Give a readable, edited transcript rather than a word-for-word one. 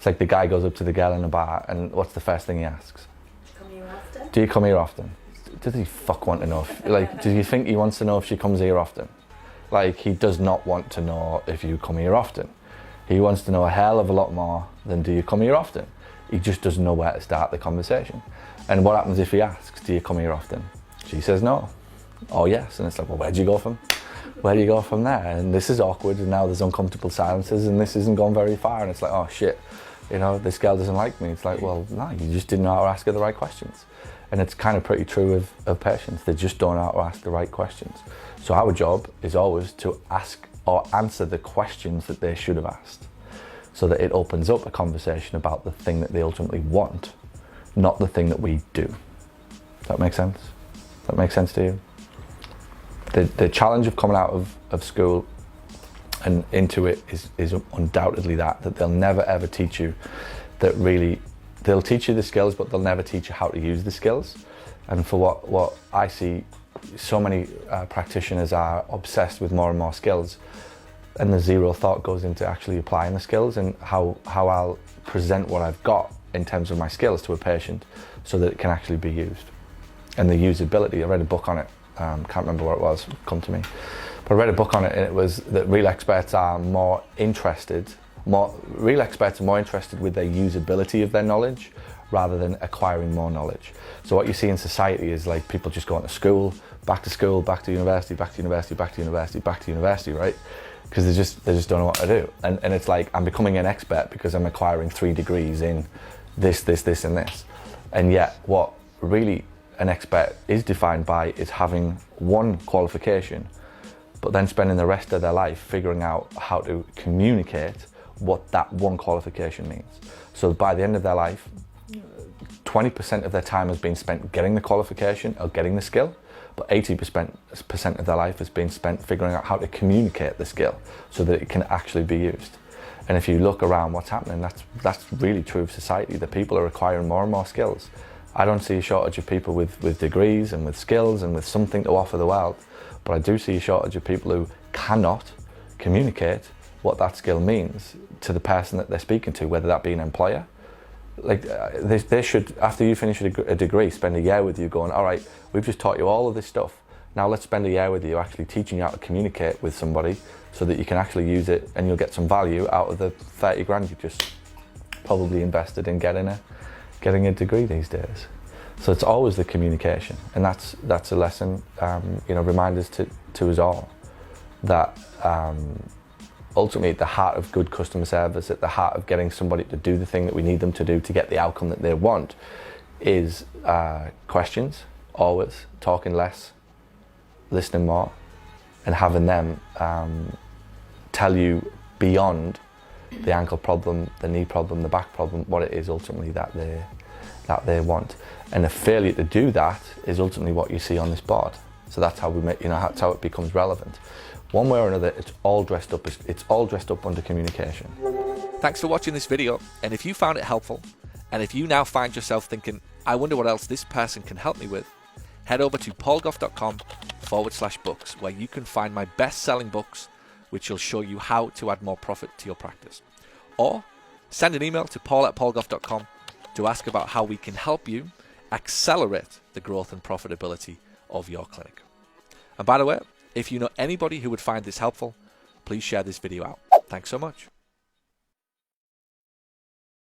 It's like the guy goes up to the girl in the bar, and what's the first thing he asks? Come here often? Do you come here often? Does he fuck want to know? Like, do you think he wants to know if she comes here often? Like, he does not want to know if you come here often. He wants to know a hell of a lot more than do you come here often. He just doesn't know where to start the conversation. And what happens if he asks, do you come here often? She says no. Oh yes. And it's like, well, where do you go from? Where do you go from there? And this is awkward, and now there's uncomfortable silences, and this isn't gone very far, and it's like, oh shit, you know, this girl doesn't like me. It's like, well, no, you just didn't know how to ask her the right questions. And it's kind of pretty true of patients. They just don't know how to ask the right questions. So our job is always to ask or answer the questions that they should have asked, so that it opens up a conversation about the thing that they ultimately want, not the thing that we do. Does that make sense? Does that make sense to you? The challenge of coming out of school and into it is undoubtedly that they'll never ever teach you that really, they'll teach you the skills, but they'll never teach you how to use the skills. And for what I see, so many practitioners are obsessed with more and more skills, and the zero thought goes into actually applying the skills and how I'll present what I've got in terms of my skills to a patient so that it can actually be used. And the usability, I read a book on it, can't remember where it was, come to me. But I read a book on it, and it was that real experts are more interested with their usability of their knowledge rather than acquiring more knowledge. So what you see in society is like people just going to school, back to university, back to university, back to university, back to university, right? Because they just don't know what to do. And it's like, I'm becoming an expert because I'm acquiring 3 degrees in this, and this. And yet what really an expert is defined by is having one qualification, but then spending the rest of their life figuring out how to communicate what that one qualification means. So by the end of their life, 20% of their time has been spent getting the qualification or getting the skill, but 80% of their life has been spent figuring out how to communicate the skill so that it can actually be used. And if you look around what's happening, that's really true of society, that people are acquiring more and more skills. I don't see a shortage of people with degrees and with skills and with something to offer the world, but I do see a shortage of people who cannot communicate what that skill means to the person that they're speaking to, whether that be an employer. Like they should, after you finish a degree, spend a year with you going, all right, we've just taught you all of this stuff. Now let's spend a year with you actually teaching you how to communicate with somebody so that you can actually use it and you'll get some value out of the 30 grand you just probably invested in getting a degree these days. So it's always the communication, and that's a lesson, reminders to us all that ultimately at the heart of good customer service, at the heart of getting somebody to do the thing that we need them to do to get the outcome that they want, is questions, always, talking less, listening more, and having them tell you beyond the ankle problem, the knee problem, the back problem, what it is ultimately that they want. And the failure to do that is ultimately what you see on this board. So that's how that's how it becomes relevant. One way or another, it's all dressed up under communication. Thanks for watching this video, and if you found it helpful, and if you now find yourself thinking, I wonder what else this person can help me with, head over to paulgough.com/books, where you can find my best-selling books, which will show you how to add more profit to your practice. Or send an email to paul@paulgough.com to ask about how we can help you accelerate the growth and profitability of your clinic. And by the way, if you know anybody who would find this helpful, please share this video out. Thanks so much.